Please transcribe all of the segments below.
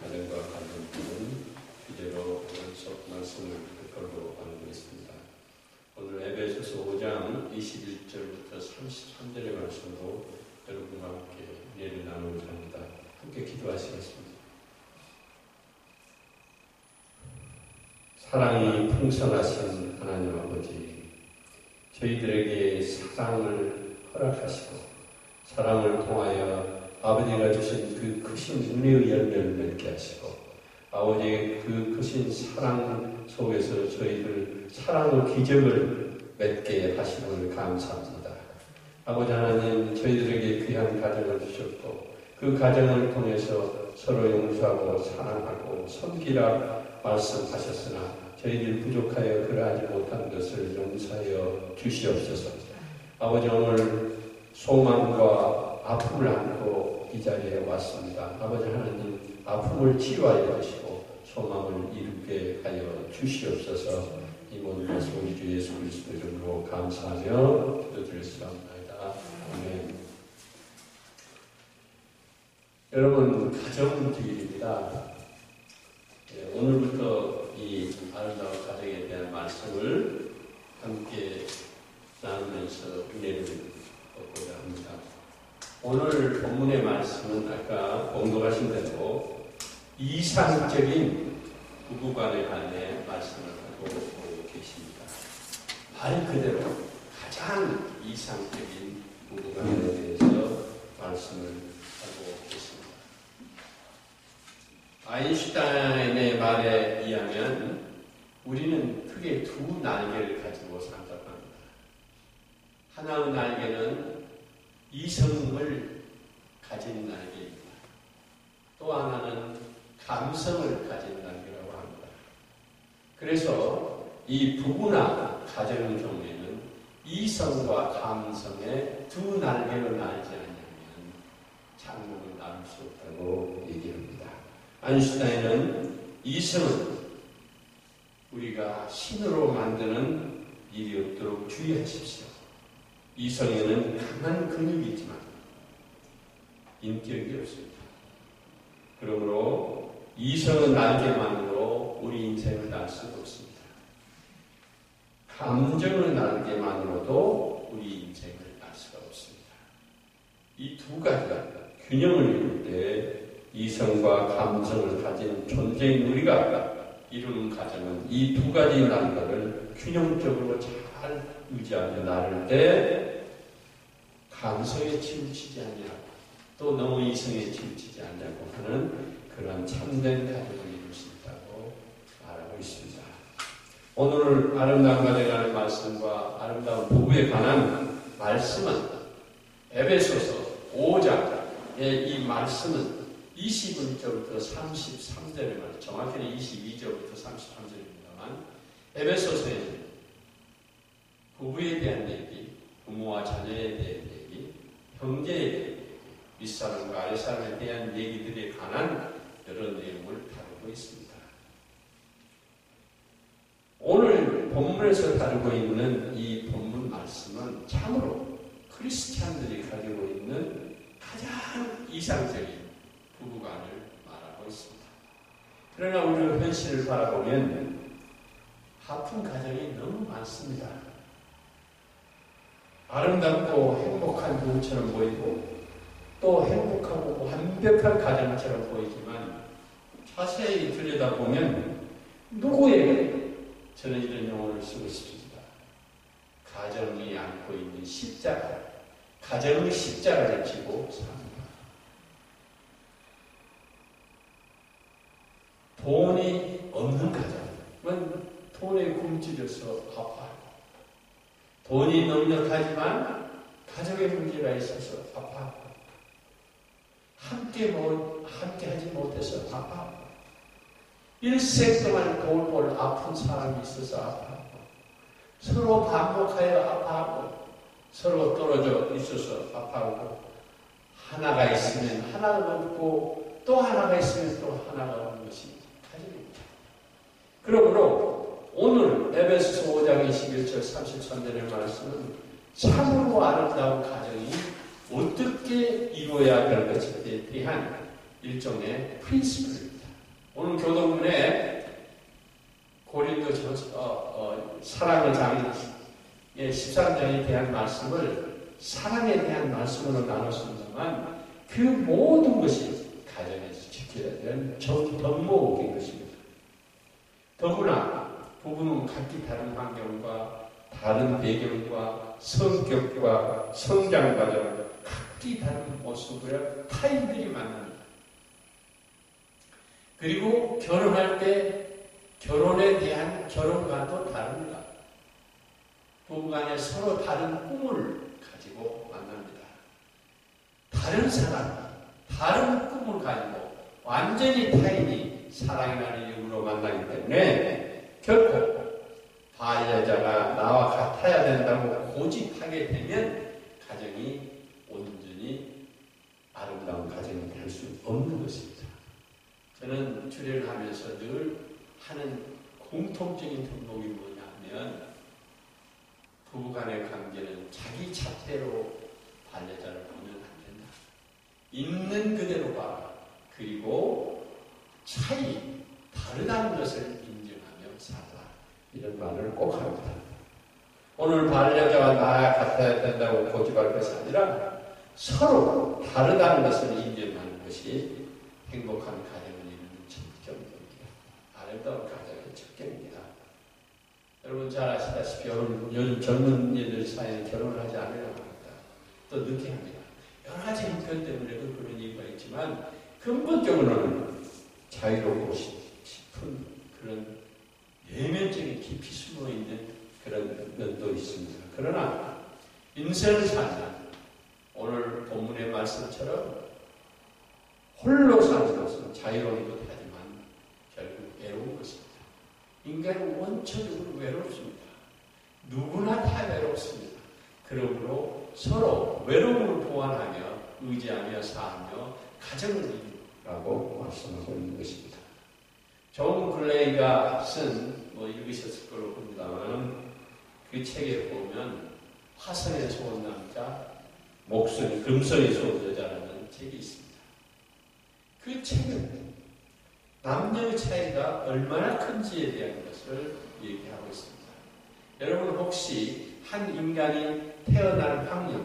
가정과 가정들은 이대로 연속 말씀을 듣고 나누고 있습니다. 오늘 에베소서 5장 21절부터 33절의 말씀으로 여러분과 함께 은혜를 나누고자 합니다. 함께 기도하시겠습니다. 사랑이 풍성하신 하나님 아버지, 저희들에게 사랑을 허락하시고 사랑을 통하여 아버지가 주신 그 크신 은혜의 열매를 맺게 하시고 아버지의 그 크신 사랑 속에서 저희들 사랑의 기적을 맺게 하시는 감사합니다. 아버지 하나님, 저희들에게 귀한 가정을 주셨고 그 가정을 통해서 서로 용서하고 사랑하고 섬기라 말씀하셨으나 저희들이 부족하여 그러하지 못한 것을 용서하여 주시옵소서. 아버지, 오늘 소망과 아픔을 안고 이 자리에 왔습니다. 아버지 하나님, 아픔을 치유하여 주시고 소망을 이루게 하여 주시옵소서. 이 모든 것을 우리 주 예수 그리스도 이름으로 감사하며 기도드렸습니다. 아멘. 여러분, 가정주일입니다. 오늘부터 이 아름다운 가정에 대한 말씀을 함께 나누면서 은혜를 얻고자 합니다. 오늘 본문의 말씀은 아까 공독하신 대로 이상적인 부부간에 관해 말씀을 하고 계십니다. 말 그대로 가장 이상적인 부부간에 대해서 말씀을 하고 계십니다. 아인슈타인의 말에 의하면 우리는 크게 두 날개를 가지고 산다고 합니다. 하나의 날개는 이성을 가진 날개입니다. 또 하나는 감성을 가진 날개라고 합니다. 그래서 이 부부나 가정 중에는 이성과 감성의 두 날개로 날지 않으면 창문을 나눌 수 없다고 얘기합니다. 아인슈타인은 이성은 우리가 신으로 만드는 일이 없도록 주의하십시오. 이성에는 강한 근육이 있지만 인격이 없습니다. 그러므로 이성의 날개만으로 우리 인생을 날 수가 없습니다. 감정의 날개만으로도 우리 인생을 날 수가 없습니다. 이 두 가지가 균형을 이룰 때 이성과 감성을 가진 존재인 우리가 이루는 가정은 이 두 가지 날개를 균형적으로 잘 유지하며 나를 때 감성에 치우치지 않냐고 또 너무 이성에 치우치지 않냐고 하는 그런 참된 가정을 이룰 수 있다고 말하고 있습니다. 오늘 아름다운 가정에 관한 말씀과 아름다운 부부에 관한 말씀은 에베소서 5장의 이 말씀은 21절부터 33절의 말, 정확히는 22절부터 33절입니다만 에베소서에는 부부에 대한 얘기, 부모와 자녀에 대한 얘기, 형제에 대한 얘기, 윗사람과 아랫사람에 대한 얘기들에 관한 여러 내용을 다루고 있습니다. 오늘 본문에서 다루고 있는 이 본문 말씀은 참으로 크리스찬들이 가지고 있는 가장 이상적인 부부간을 말하고 있습니다. 그러나 우리가 현실을 바라보면 아픈 가정이 너무 많습니다. 아름답고 행복한 부부처럼 보이고 또 행복하고 완벽한 가정처럼 보이지만 자세히 들여다보면 누구에게 저는 이런 용어를 쓰고 싶습니다. 가정이 안고 있는 십자가, 가정의 십자가를 지고 삽니다. 돈이 없는 가정은 돈에 굶주려서 아파하고 돈이 넉넉하지만 가족의 문제가 있어서 아파하고 함께 하지 못해서 아파하고 일생 동안 돌볼 아픈 사람이 있어서 아파하고 서로 반복하여 아파하고 서로 떨어져 있어서 아파하고 하나가 있으면 하나가 없고 또 하나가 있으면 또 하나가 없는 것이 가정입니다. 그러므로 오늘 에베소서 5장 21절 33절의 말씀은 참으로 아름다운 가정이 어떻게 이루어야 할 것에 대한 일종의 프린시플입니다. 오늘 교동문에 고린도 사랑의 장의 13장에 대한 말씀을 사랑에 대한 말씀으로 나눴습니다만 그 모든 것이 가정에서 지켜야 되는 덕목인 것입니다. 더구나 부부는 각기 다른 환경과 다른 배경과 성격과 성장 과정, 각기 다른 모습으로 타인들이 만납니다. 그리고 결혼할 때 결혼에 대한 결혼관도 다릅니다. 부부간에 서로 다른 꿈을 가지고 만납니다. 다른 사람, 다른 꿈을 가지고 완전히 타인이 사랑이라는 이름으로 만나기 때문에 결코 반려자가 나와 같아야 된다고 고집하게 되면 가정이 온전히 아름다운 가정이 될 수 없는 것입니다. 저는 주례를 하면서 늘 하는 공통적인 덕목이 뭐냐면 부부간의 관계는 자기 잣대로 반려자를 보면 안 된다. 있는 그대로 봐라. 그리고 차이, 다르다는 것을 인정하며 살아라. 이런 말을 꼭 합니다. 오늘 반려자와 나 같아야 된다고 고집할 것이 아니라 서로 다르다는 것을 인정하는 것이 행복한 가정을 이루는 첫경입니다. 아름다운 가정의 첫경입니다. 여러분 잘 아시다시피 요즘 젊은이들 사이에 결혼을 하지 않으려고 합니다. 또 늦게 합니다. 여러 가지 형편 때문에도 그런 이유가 있지만 근본적으로는 자유롭고 싶은 그런 내면적인 깊이 숨어있는 그런 면도 있습니다. 그러나 인생을 살면 오늘 본문의 말씀처럼 홀로 사는 것은 자유로운 것 하지만 결국 외로운 것입니다. 인간은 원천적으로 외롭습니다. 누구나 다 외롭습니다. 그러므로 서로 외로움을 보완하며 의지하며 사하며 가정을 이루라고 말씀하고 있는 것입니다. 존 글레이가 읽으셨을 걸로 봅니다만 그 책에 보면 화성에서 온 남자, 금성에서 온 여자라는 책이 있습니다. 그 책은 남녀의 차이가 얼마나 큰지에 대한 것을 얘기하고 있습니다. 여러분 혹시 한 인간이 태어날 확률,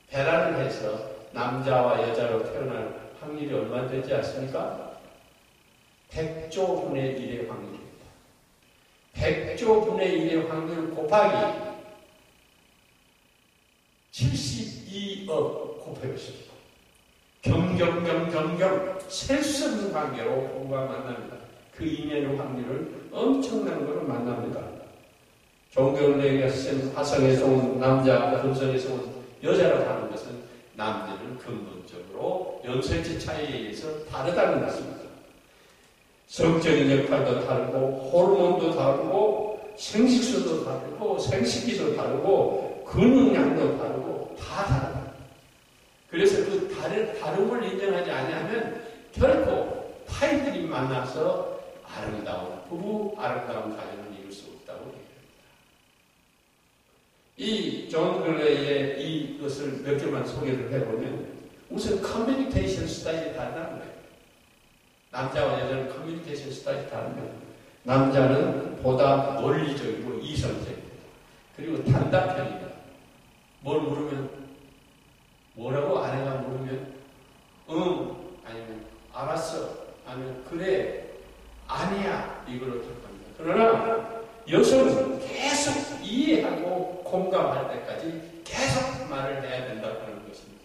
배란을 해서 남자와 여자로 태어날 확률이 얼마 되지 않습니까? 100조 분의 1의 확률입니다. 100조 분의 1의 확률 곱하기 72억 곱해보십시오. 경경 셀 수 없는 관계로 부부가 만납니다. 그 인연의 확률을 엄청난 걸로 만납니다. 종교를 쓴 화성에서 온 남자, 금성에서 온 여자라고 하는 것은 남녀는 근본적으로 염색체 차이에 의해서 다르다는 것입니다. 성적인 역할도 다르고 호르몬도 다르고 생식수도 다르고 생식기도 다르고 근육량도 다르고 다 다르다. 그래서 그 다름을 인정하지 않으면 결코 타인들이 만나서 아름다운 부부, 아름다운 가정을 이룰 수 없다고 얘기합니다. 이 존 글레이의 이것을 몇 개만 소개를 해보면 우선 커뮤니케이션 스타일이 다르다는 거예요. 남자와 여자는 커뮤니케이션 스타일이 다르면 남자는 보다 논리적이고 이성적입니다. 그리고 단답형입니다. 뭘 물으면 뭐라고 아내가 물으면 아니면 알았어 아니면 그래 아니야 이걸로 답합니다. 그러나 여성은 계속 이해하고 공감할 때까지 계속 말을 해야 된다고 하는 것입니다.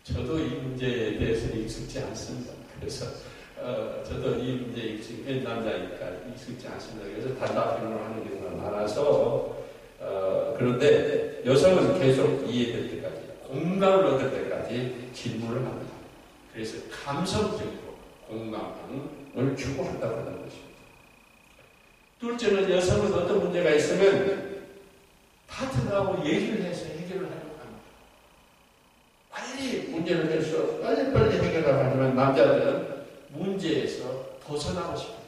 저도 이 문제에 대해서는 익숙지 않습니다. 그래서 저도 이 문제에 익숙한 남자니까 익숙지 않습니다. 그래서 단답형으로 하는 경우가 많아서 그런데 여성은 계속 이해될 때까지 공감을 얻을 때까지 질문을 합니다. 그래서 감성적으로 공감을 추구한다고 하는 것입니다. 둘째는 여성은 어떤 문제가 있으면 파트너하고 얘기를 해서 해결을 하려고 합니다. 빨리 문제를 해서 빨리 해결하려고 하지만 남자들은 문제에서 벗어나고 싶어요.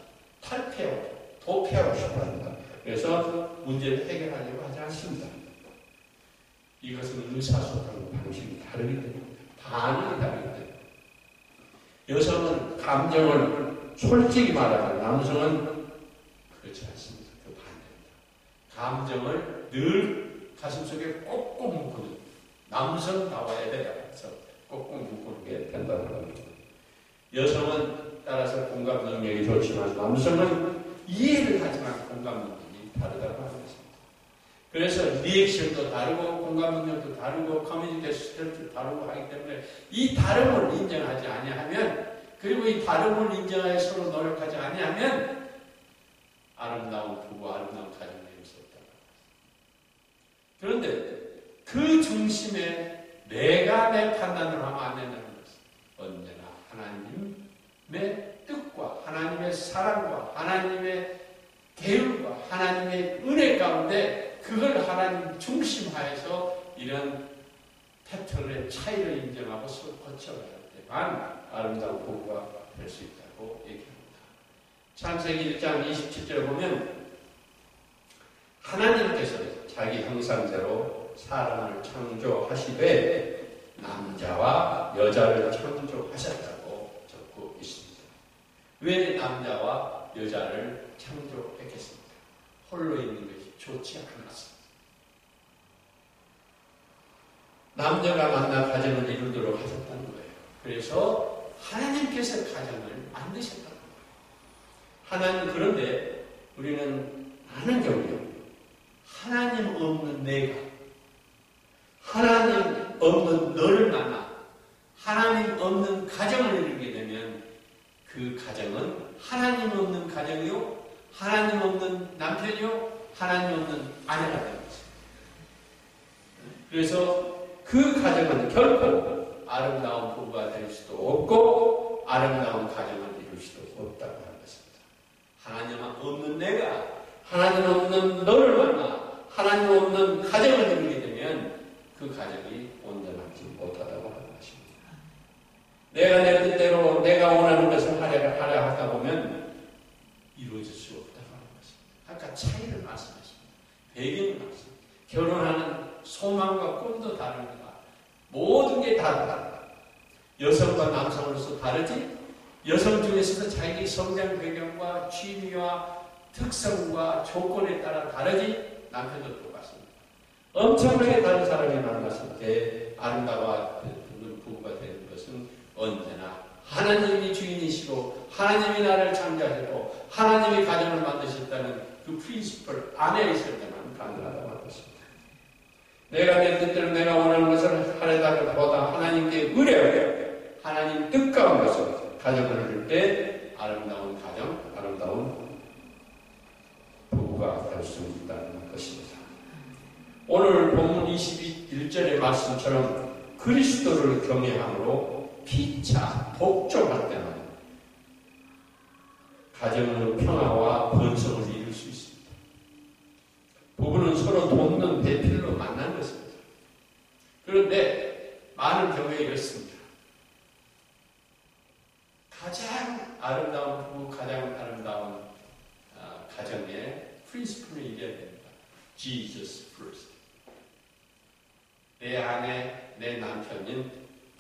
탈피하고 도피하고 싶어 합니다. 그래서 문제를 해결하려고 하지 않습니다. 이것은 의사소통 방식이 다르기 때문에 반응이 다르기 때문에 여성은 감정을 솔직히 말하면 남성은 그렇지 않습니다. 그 반대입니다. 감정을 늘 가슴속에 꼭꼭 묶어두는 남성다워야 돼요. 그래서 꼭꼭 묶는 게 된다는 겁니다. 여성은 따라서 공감 능력이 좋지만 남성은 이해를 하지만 공감 능력이 다르다고 하는 것입니다. 그래서 리액션도 다르고 공감 능력도 다르고 커뮤니케이션 스타일도 다르고 하기 때문에 이 다름을 인정하지 아니하면 그리고 이 다름을 인정하여 서로 노력하지 아니하면 아름다운 부부, 아름다운 가정을 이룰 수 없다고 합니다. 그런데 그 중심에 내가 내 판단을 하면 안 된다는 것은 언제나 하나님의 뜻과 하나님의 사랑과 하나님의 계율과 하나님의 은혜 가운데 그걸 하나님 중심하여서 이런 패턴의 차이를 인정하고 서로 거쳐가야 때만 아름다운 부부가 될 수 있다고 얘기합니다. 창세기 1장 27절에 보면 하나님께서 자기 형상대로 사람을 창조하시되 남자와 여자를 창조하셨다고 적고 있습니다. 왜 남자와 여자를 창조했겠습니까? 홀로 있는 것이 좋지 않았습니다. 남녀가 만나 가정을 이루도록 하셨다는 거예요. 그래서 하나님께서 가정을 만드셨다는 거예요. 하나님, 그런데 우리는 많은 경우에 하나님 없는 내가, 하나님 없는 너를 만나 하나님 없는 가정을 이루게 되면 그 가정은 하나님 없는 가정이요, 하나님 없는 남편이요, 하나님 없는 아내가 되는 것입니다. 그래서 그 가정은 결코 아름다운 부부가 될 수도 없고 아름다운 가정을 이룰 수도 없다고 하는 것입니다. 하나님 없는 내가, 하나님 없는 너를 만나 하나님 없는 가정을 이루게 되면 그 가정이 온전하지 못하다고 하는 것입니다. 내가 내 뜻대로 내가 원하는 것을 하려 하다 보면 이루어질 수 없다고 하는 것입니다. 아까 차이를 말씀하십니다. 배경을 말씀하십니다. 결혼하는 소망과 꿈도 다릅니다. 모든 게 다 다르다. 여성과 남성으로서 다르지, 여성 중에서도 자기 성장 배경과 취미와 특성과 조건에 따라 다르지, 남편도 똑같습니다. 엄청나게 다른 사람이 만났을 때 아름다운 부부가 되는 것은 언제나 하나님이 주인이시고 하나님이 나를 창조하시고 하나님이 가정을 만드셨다는 그 프린시플 안에 있을 때만 가능하다고 하는 것입니다. 내가 내 뜻대로 내가 원하는 것을 하려다보다 하나님께 의뢰하여 하나님 뜻 가운데서 가정을 이룰 때 아름다운 가정, 아름다운 부부가 될 수 있다는 것입니다. 오늘 본문 21절의 말씀처럼 그리스도를 경외함으로 피차 복종할 때만 가정의 평화와 번성을 이룰 수 있습니다. 부부는 서로 돕는 배필로 만난 것입니다. 그런데 많은 경우에 이렇습니다. 가장 아름다운 부부, 가장 아름다운 가정의 프린시플을 이겨야 됩니다. Jesus first. 내 아내, 내 남편인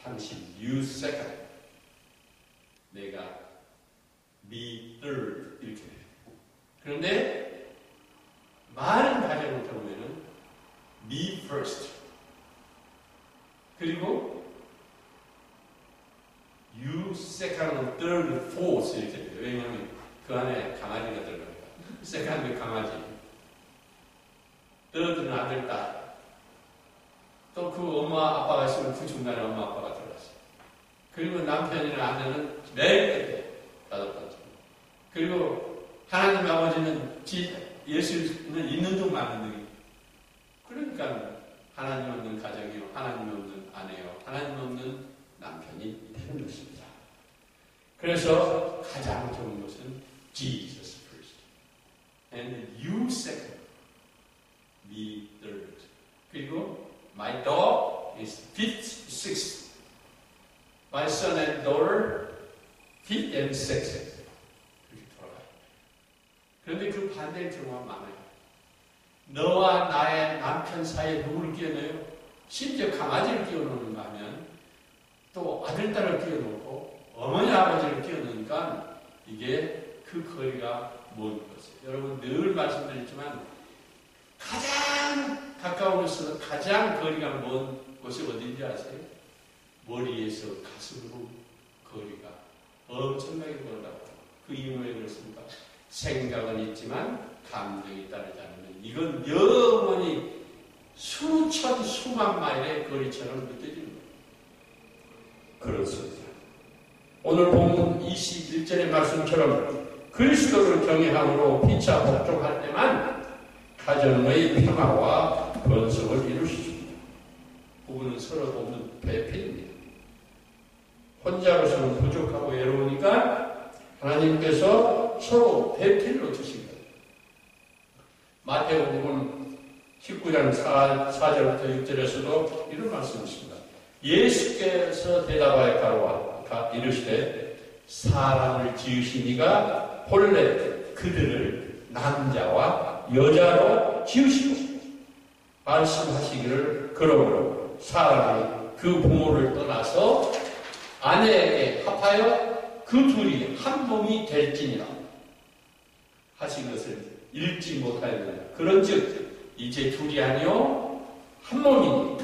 당신 you second. 내가 me third. 이렇게 돼요. 그런데 많은 가정을 보면은 me first. 그리고 you second, third, fourth 이렇게 돼요. 왜냐하면 그 안에 강아지가 들어가요. second은 강아지, third는 아들, 딸. 또 그 엄마, 아빠가 있으면 그 중간에 엄마, 아빠가 들어갔어요. 그리고 남편이나 아내는 매일 끝에 5번째. 그리고 하나님 아버지는 예수는 있는 중 많은 등이. 그러니까 하나님 없는 가정이요, 하나님 없는 아내요, 하나님 없는 남편이 되는 것입니다. 그래서 가장 좋은 것은 Jesus first, and you second, me third. 그리고 my dog is fifth, sixth. My son and daughter, fifth and sixth. 그렇게 돌아가요. 그런데 그 반대의 경우가 많아요. 너와 나의 남편 사이에 누구를 끼워넣어요? 심지어 강아지를 끼워넣는가 하면 또 아들, 딸을 끼워넣고 어머니, 아버지를 끼워넣으니까 이게 그 거리가 먼 것이에요. 여러분 늘 말씀드렸지만 가장 가까운 곳에서 가장 거리가 먼 곳이 어딘지 아세요? 머리에서 가슴으로 거리가 엄청나게 멀다고. 그 이유는 왜 그렇습니까? 생각은 있지만 감정이 따르지 않으면 이건 영원히 수천 수만 마일의 거리처럼 느껴지는 거예요. 그렇습니다. 오늘 본문 21절의 말씀처럼 그리스도를 경외함으로 피차 복종할 때만 가정의 평화와 번성을 이루십니다. 부부는 서로 돕는 배필입니다. 혼자로서는 부족하고 외로우니까 하나님께서 서로 배필로 주신 거예요. 마태복음 19장 4절부터 6절에서도 이런 말씀이 있습니다. 예수께서 대답하여 가로와 이르시되 사람을 지으신 이가 본래 그들을 남자와 여자로 지으시고 말씀하시기를 그러므로 사람이 그 부모를 떠나서 아내에게 합하여 그 둘이 한 몸이 될지니라 하신 것을 읽지 못하였느냐. 그런즉 이제 둘이 아니요 한 몸이니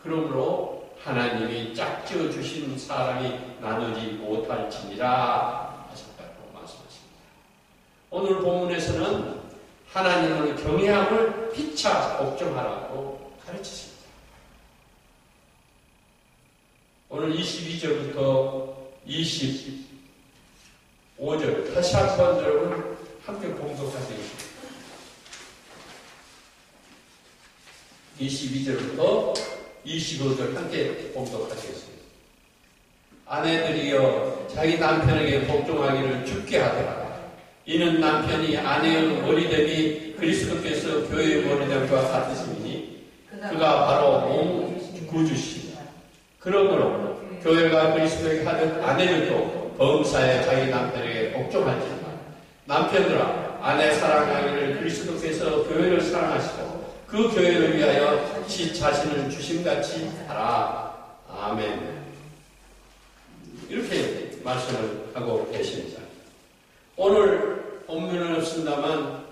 그러므로 하나님이 짝지어 주신 사람이 나누지 못할지니라 하셨다고 말씀하십니다. 오늘 본문에서는 하나님을 경외함을 피차 복종하라고 가르치십니다. 오늘 22절부터 25절 다시 한번 여러분 함께 봉독하시겠습니다. 22절부터 25절 함께 봉독하시겠습니다. 아내들이여 자기 남편에게 복종하기를 죽게 하더라. 이는 남편이 아내의 머리됨이 그리스도께서 교회의 머리됨과 같으심이니 그가 바로 몸 구주시니라. 그러므로 교회가 그리스도에게 하듯 아내들도 범사에 자기 남편에게 복종할지니라. 남편들아 아내 사랑하기를 그리스도께서 교회를 사랑하시고 그 교회를 위하여 지 자신을 주심같이 하라. 아멘. 이렇게 말씀을 하고 계십니다. 오늘 본문은 없습니다만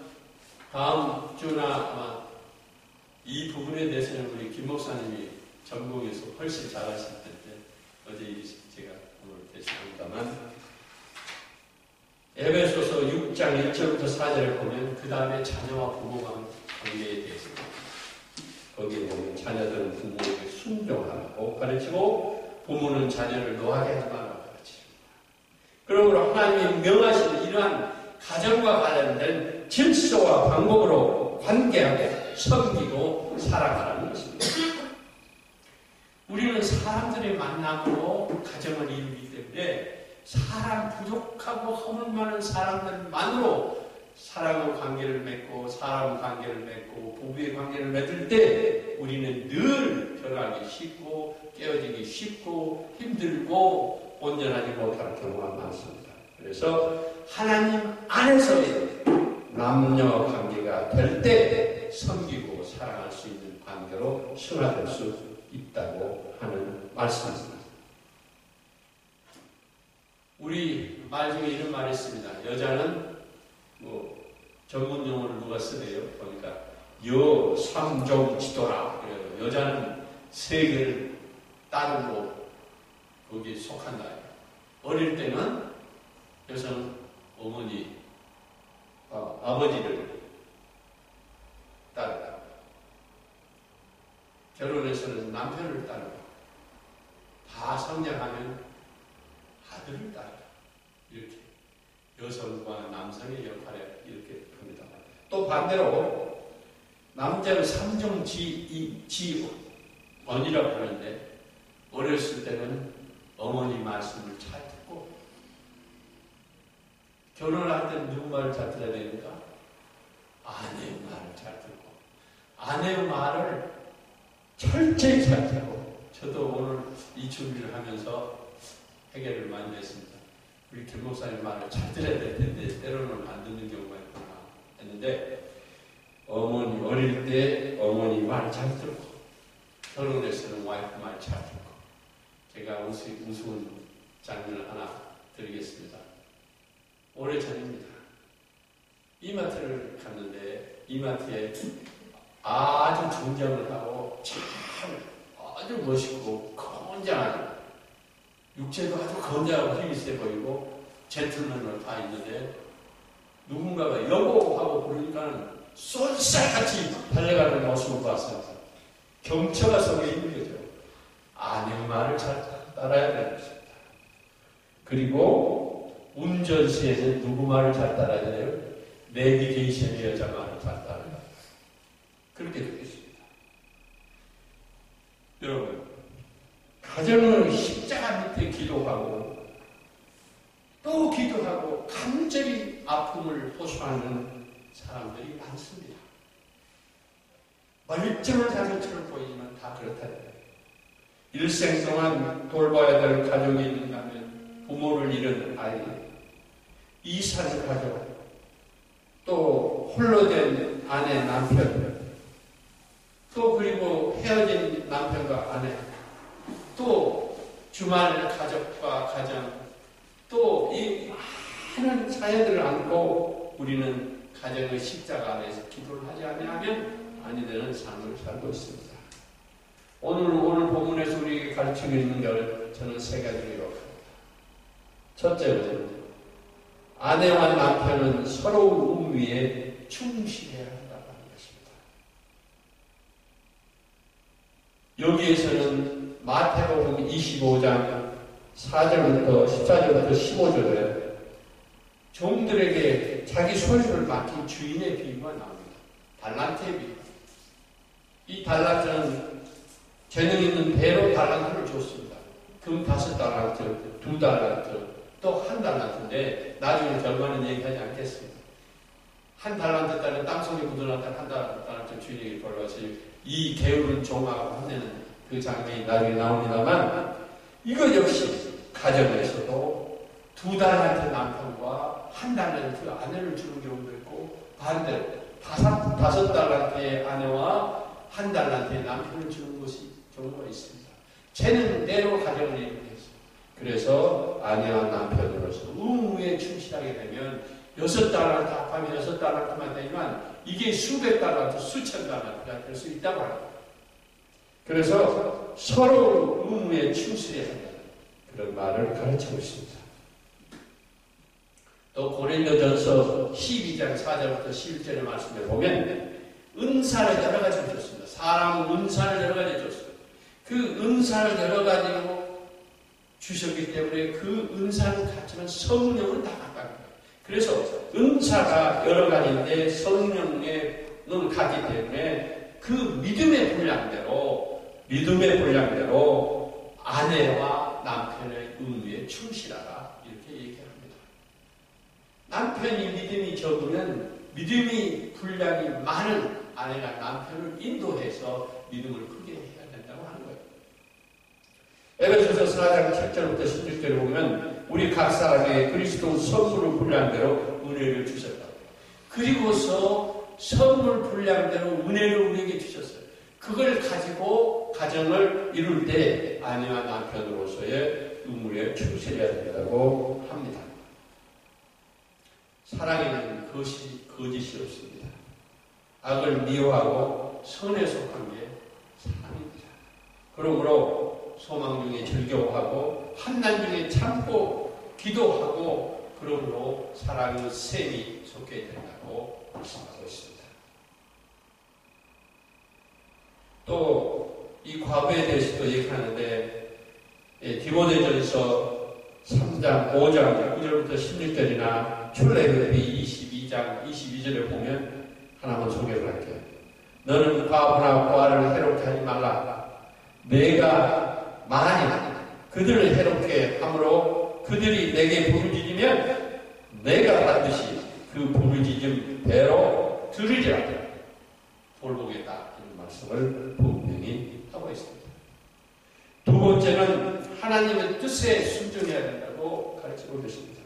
다음 주나 아마 이 부분에 대해서는 우리 김 목사님이 전공에서 훨씬 잘하실 텐데 어제 제가 오늘 대신합니다만 에베소서 6장 1절부터 4절을 보면 그 다음에 자녀와 부모 관계에 대해서 거기에 보면 자녀들은 부모에게 순종하라고 가르치고 부모는 자녀를 노하게 하지 말라고 가르칩니다. 그러므로 하나님이 명하신 이러한 가정과 관련된 질서와 방법으로 관계하고 섬기고 살아가라는 것입니다. 우리는 사람들의 만남으로 가정을 이루기 때문에 사람 부족하고 허물 많은 사람들만으로 사랑의 관계를 맺고 사람 관계를 맺고 부부의 관계를 맺을 때 우리는 늘 변하기 쉽고 깨어지기 쉽고 힘들고 온전하지 못할 경우가 많습니다. 그래서 하나님 안에서의 남녀 관계가 될 때 섬기고 사랑할 수 있는 관계로 승화될 수 있다고 하는 말씀입니다. 우리 말 중에 이런 말이 있습니다. 여자는 전문 용어를 누가 쓰네요. 보니까 여삼종지도라. 여자는 세계를 따르고 거기에 속한다. 어릴 때는 여성 어머니, 아버지를 따르다. 결혼해서는 남편을 따르고 다 성장하면 아들을 따르다. 이렇게 여성과 남성의 역할을 이렇게 합니다. 또 반대로 남자는 삼종지언이라고 하는데 어렸을 때는 어머니 말씀을 잘 듣고 결혼을 할 때는 누구 말을 잘 들어야 됩니까? 아내의 말을 잘 듣고 아내의 말을 철저히 잘 듣고 저도 오늘 이 준비를 하면서 해결을 많이 했습니다. 우리 김 목사님 말을 잘 들어야 될 텐데 때로는 안 듣는 경우가 있구나 했는데 어머니 어릴 때 어머니 말 잘 듣고 결혼해서는 와이프 말 잘 듣고 제가 우스운 장면을 하나 드리겠습니다. 오래전입니다. 이마트를 갔는데 이마트에 아주 정장을 하고 참 아주 멋있고 건장한, 육체도 아주 건장하고 힘이 세 보이고 젠틀맨으로 다 있는데 누군가가 여보 하고 부르니까 쏠살같이 달려가는 모습을 봤어요. 경처가 속에 있는 거죠. 아내 말을 잘 따라야 되는 것입니다. 그리고 운전 시에는 누구 말을 잘 따라야 돼요? 내비게이션의 여자 말을 잘 따라야 돼요. 그렇게 되겠습니다. 여러분, 가정은 십자가 밑에 기도하고 또 기도하고 간절히 아픔을 호소하는 사람들이 많습니다. 멀쩡한 것처럼 보이지만 다 그렇다는 거예요. 일생 동안 돌봐야 될 가족이 있는가 하면 부모를 잃은 아이, 이산 가족, 또 홀로 된 아내, 남편, 또 그리고 헤어진 남편과 아내, 또 주말 가족과 가정, 또 이 많은 사연들을 안고 우리는 가정의 십자가 안에서 기도를 하지 않으면 아니 되는 삶을 살고 있습니다. 오늘 본문에서 우리에게 가르치고 있는 걸 저는 세 가지로 기록합니다. 첫째는 아내와 남편은 서로 의무에 충실해야 한다는 것입니다. 여기에서는 마태복음 25장 4절부터 14절부터 15절에 종들에게 자기 소유를 맡긴 주인의 비유가 나옵니다. 달란트의 비유. 이 달란트는 재능 있는 배로 달란트를 줬습니다. 금 5달란트, 2달란트, 또 1달란트인데 나중에 결과는 얘기하지 않겠습니다. 1달란트 따른 땅속에 묻어놨던 1달란트 주인에게 돌아가서 이 게으른 종하고 혼내는 그 장면이 나중에 나옵니다만 이것 역시 가정에서도 2달란트 남편과 1달란트 아내를 주는 경우도 있고 반대로 5달란트의 아내와 1달란트의 남편을 주는 것이 경우가 있습니다. 재능대로 가정을 이루겠습니다. 그래서 아내와 남편으로서 의무에 충실하게 되면 6달란트 합하면 6달란트만 되지만 이게 수백 달란트, 수천 달란트가 될 수 있다고 합니다. 그래서 서로 의무에 충실해야 한다. 그런 말을 가르치고 있습니다. 또 고린도전서 12장 4절부터 11절의 말씀에 보면 은사를 여러 가지 줬습니다. 사람은 은사를 여러 가지 줬습니다. 그 은사를 여러 가지로 주셨기 때문에 그 은사는 같지만 성령은 다 같다는 거예요. 그래서 은사가 여러 가지인데 성령은 같기 때문에 그 믿음의 분량대로 아내와 남편의 의무에 충실하라 이렇게 얘기합니다. 남편이 믿음이 적으면 믿음이 분량이 많은 아내가 남편을 인도해서 믿음을 크게 해야 된다고 하는 거예요. 에베소서 4장 7절부터 16절에 보면 우리 각 사람에게 그리스도 선물을 분량대로 은혜를 주셨다. 그리고서 선물 분량대로 은혜를 우리에게 주셨어요. 그걸 가지고 가정을 이룰 때 아내와 남편으로서의 의무에 충실해야 된다고 합니다. 사랑에는 거짓이 없습니다. 악을 미워하고 선에 속한 게 사랑입니다. 그러므로 소망 중에 즐거워하고 환난 중에 참고 기도하고 그러므로 사랑의 셈이 속해 된다고 말씀하고 있습니다. 또 이 과부에 대해서도 얘기하는데 디모데전서 3장 5장 9절부터 16절이나 출애굽기 22장 22절에 보면 하나만 소개를 할게요. 너는 과부나 과를 해롭게 하지 말라. 내가 만일 그들을 해롭게 함으로 그들이 내게 부르짖으면 내가 반드시 그 부르짖음 배로 들으리라. 돌보겠다. 이런 말씀을 분명히 하고 있습니다. 두 번째는 하나님의 뜻에 순종해야 된다고 가르치고 계십니다.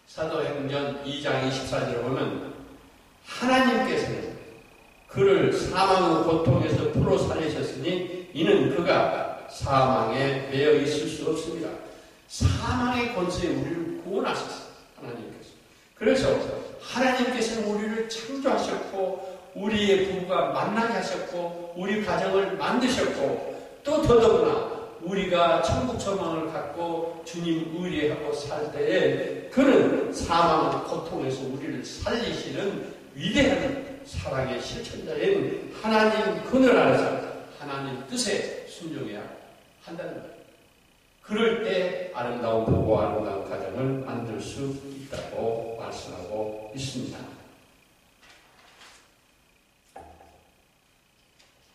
사도행전 2장 24절에 보면 하나님께서는 그를 사망의 고통에서 풀어 살리셨으니 이는 그가 사망에 매여 있을 수 없습니다. 사망의 권세에 우리를 원하셨어요. 하나님께서. 그래서 하나님께서는 우리를 창조하셨고 우리의 부부가 만나게 하셨고 우리 가정을 만드셨고 또 더더구나 우리가 천국 소망을 갖고 주님 의뢰하고 살 때에 그는 사망 고통에서 우리를 살리시는 위대한 사랑의 실천자인 하나님 그늘 안에서 하나님 뜻에 순종해야 한다는 거예요. 그럴 때 아름다운 부부와 아름다운 가정을 만들 수 있다고 말씀하고 있습니다.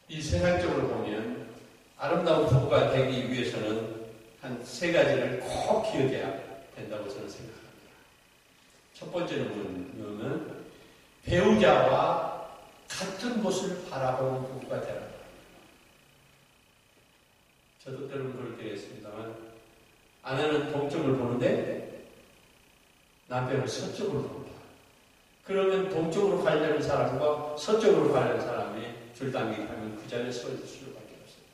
이 세상적으로 보면 아름다운 부부가 되기 위해서는 한 세 가지를 꼭 기억해야 된다고 저는 생각합니다. 첫 번째는 배우자와 같은 곳을 바라보는 부부가 되라. 저도 때로는 그럴 때가 있습니다만 아내는 동쪽을 보는데 남편은 서쪽으로 본다. 그러면 동쪽으로 가려는 사람과 서쪽으로 가려는 사람이 줄당기하면 그 자리에 서 있을 수밖에 없어요.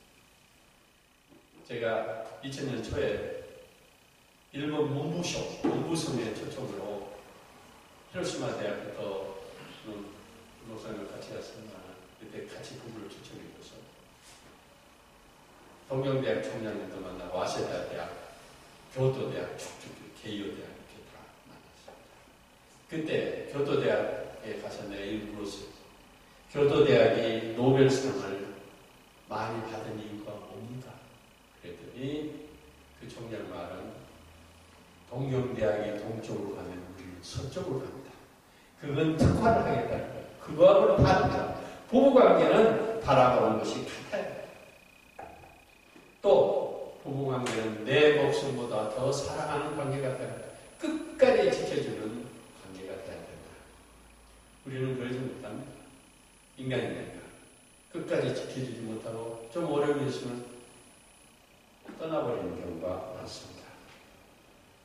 제가 2000년 초에 일본 문부성의 초청으로 히로시마 대학부터 목사님과 같이 갔습니다. 그때 같이 부부를 초청해줘서 동경대학 총장님도 만나고 와세다 대학, 교토대학, 게이오 대학 이렇게 다 만났습니다. 그때 교토대학에 가서 내가 일부러서 교토대학이 노벨상을 많이 받은 이유가 뭡니까? 그랬더니 그 총장 말은 동경대학이 동쪽으로 가면 우리는 서쪽으로 갑니다. 그건 특화를 하겠다는 거예요. 그거하고는 다릅니다. 부부관계는 바라보는 것이 같아요. 또 부부관계는 내 목숨보다 더 사랑하는 관계가 되어야 된다. 끝까지 지켜주는 관계가 되어야 된다. 우리는 그러지 못합니다. 인간이니까 끝까지 지켜주지 못하고 좀 어려움이 있으면 떠나버리는 경우가 많습니다.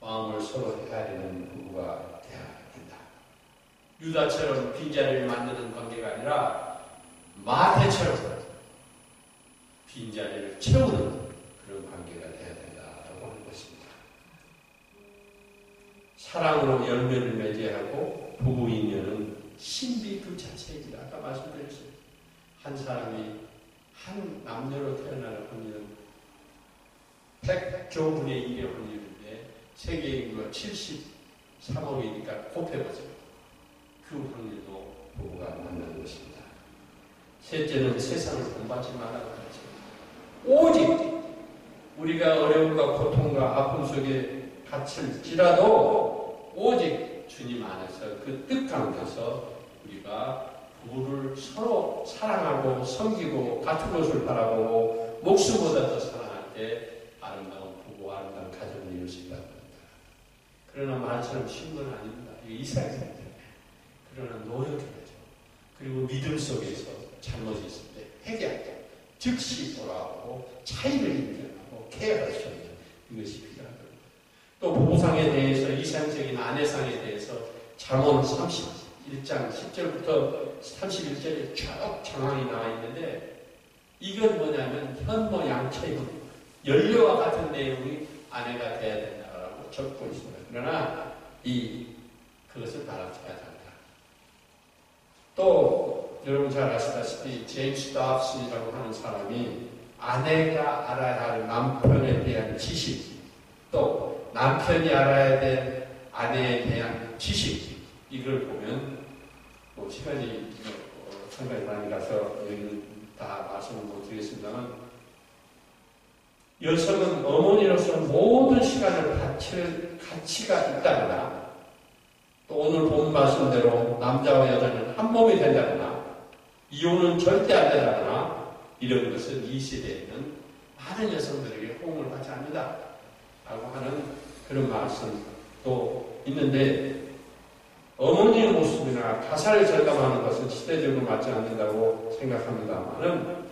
마음을 서로 헤아리는 부부가 되어야 된다. 유다처럼 빈자리를 만드는 관계가 아니라 마태처럼 빈자리를 채우는 그런 관계가 되어야 된다고 하는 것입니다. 사랑으로 열매를 맺어야 하고 부부 인연은 신비 그 자체이지. 아까 말씀드렸어요. 한 사람이 한 남녀로 태어날 확률은 100조 분의 1의 확률인데 세계 인구가 73억이니까 곱해보죠. 그 확률도 부부가 만나는 것입니다. 셋째는 세상을 본받지 말라고 하죠. 오직 우리가 어려움과 고통과 아픔 속에 갇힐지라도 오직 주님 안에서 그 뜻 가운데서 우리가 부부를 서로 사랑하고 섬기고 같은 것을 바라보고 목숨보다 더 사랑할 때 아름다운 부부와 아름다운 가정을 이룰 수 있다고 합니다. 그러나 말처럼 쉬운 건 아닙니다. 이스라엘 때문에. 그러나 노력해야죠. 그리고 믿음 속에서 잘못이 있을 때 회개할 때 즉시 돌아오고 차이를 인정하고 케어할 수 있는 이것이 필요하거든요. 또 부부상에 대해서 이상적인 아내상에 대해서 잠언 31장 10절부터 31절에 쭉 정황이 나와 있는데 이건 뭐냐면 현모양처이고 연료와 같은 내용이 아내가 돼야 된다고 적고 있습니다. 그러나 그것을 바라봐야 한다. 또 여러분 잘 아시다시피 제임스 dobson이라고 하는 사람이 아내가 알아야 할 남편에 대한 지식, 또 남편이 알아야 될 아내에 대한 지식, 이걸 보면 시간이 상당히 많이 가서 여기는 다 말씀을 못 드리겠습니다만 여성은 어머니로서 모든 시간을 바칠 가치가 있다거나 또 오늘 본 말씀대로 남자와 여자는 한 몸이 된다거나 이혼은 절대 안 된다거나 이런 것은 이 시대에는 많은 여성들에게 호응을 받지 않는다 라고 하는 그런 말씀도 있는데 어머니의 모습이나 가사를 절감하는 것은 시대적으로 맞지 않는다고 생각합니다만은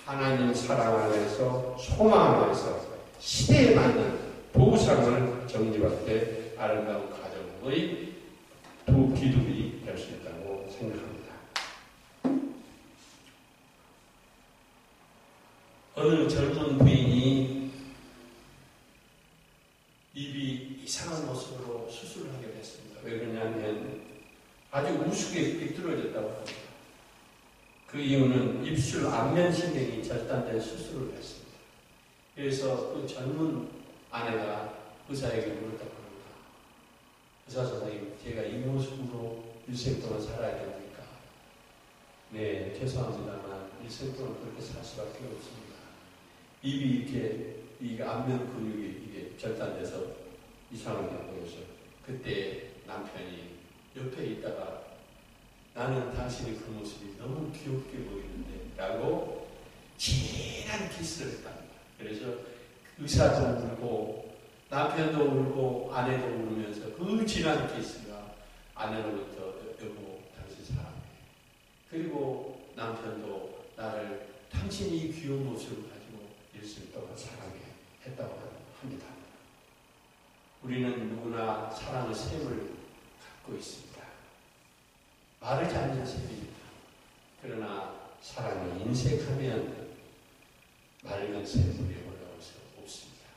하나님 사랑 안에서 소망 안에서 시대에 맞는 부부상을 정립할 때 아름다운 가정의 두 기둥이 될 수 있다고 생각합니다. 어느 젊은 부인이 입이 이상한 모습으로 아주 우스개 삐뚤어졌다고 합니다. 그 이유는 입술 안면신경이 절단된 수술을 했습니다. 그래서 그 젊은 아내가 의사에게 물었다고 합니다. 의사 선생님, 제가 이 모습으로 일생 동안 살아야 됩니까? 네, 죄송합니다만 일생 동안 그렇게 살 수밖에 없습니다. 입이 이렇게 이 안면 근육이 이게 절단돼서 이상하게 보여서 그때 남편이 옆에 있다가 나는 당신의 그 모습이 너무 귀엽게 보이는데 라고 진한 키스를 했답니다. 그래서 의사도 울고 남편도 울고 아내도 울면서 그 진한 키스가 아내로부터 여보 당신 사랑해. 그리고 남편도 나를 당신이 이 귀여운 모습을 가지고 일생 동안 사랑해 했다고 합니다. 우리는 누구나 사랑의 샘을 갖고 있습니다. 마르지 않는 샘입니다. 그러나 사랑이 인색하면 맑은 샘물이 올라올 수 없습니다.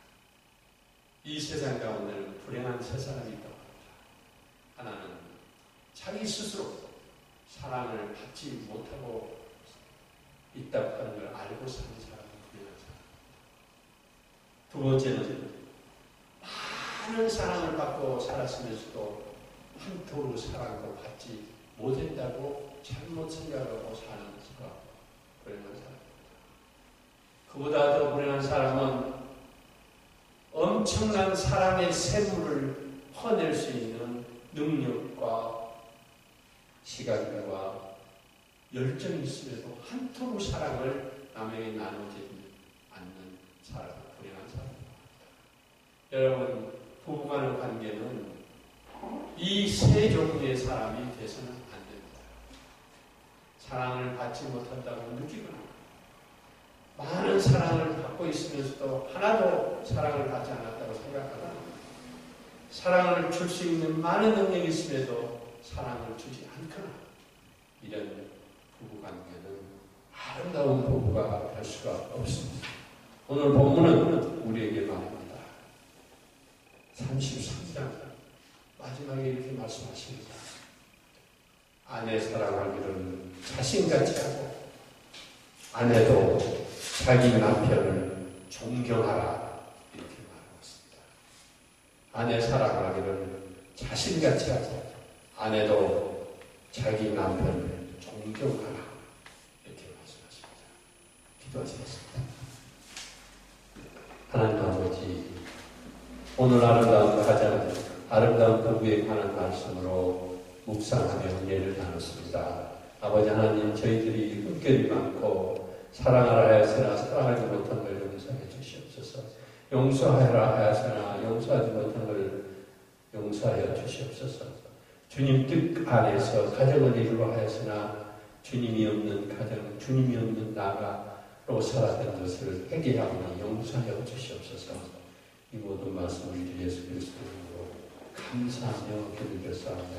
이 세상 가운데는 불행한 세 사람이 있다고 합니다. 하나는 자기 스스로 사랑을 받지 못하고 있다고 하는 걸 알고 사는 사람은 불행한 사람. 두 번째는 많은 사랑을 받고 살았으면서도 한 도로 사랑을 받지 못했다고 잘못 생각하고 사는 사람, 불행한 사람입니다. 그보다 더 불행한 사람은 엄청난 사랑의 샘물을 퍼낼 수 있는 능력과 시간과 열정이 있음에도 한 토로 사랑을 남에게 나누지 않는 사람, 불행한 사람입니다. 여러분, 부부간의 관계는 이 세 종류의 사람이 돼서는 안 됩니다. 사랑을 받지 못한다고 느끼거나 많은 사랑을 받고 있으면서도 하나도 사랑을 받지 않았다고 생각하거나 사랑을 줄 수 있는 많은 능력이 있음에도 사랑을 주지 않거나 이런 부부관계는 아름다운 부부가 될 수가 없습니다. 오늘 본문은 우리에게 말합니다. 33장 마지막에 이렇게 말씀하십니다. 아내 사랑하기를 자신같이 하고 아내도 자기 남편을 존경하라 이렇게 말하고 있습니다. 아내 사랑하기를 자신같이 하고 아내도 자기 남편을 존경하라 이렇게 말씀하십니다. 기도하시겠습니다. 하나님 아버지, 오늘 아름다운 부부에 관한 말씀으로 묵상하며 은혜를 나눴습니다. 아버지 하나님, 저희들이 흠결이 많고 사랑하라 하였으나 사랑하지 못한 걸 용서해 주시옵소서. 용서하라 하였으나 용서하지 못한 걸 용서하여 주시옵소서. 주님 뜻 안에서 가정을 이루려 하였으나 주님이 없는 가정, 주님이 없는 나가로 살았던 것을 회개하오니 용서하여 주시옵소서. 이 모든 말씀을 예수 그리스도로 감사하며 기도드렸사옵나이다.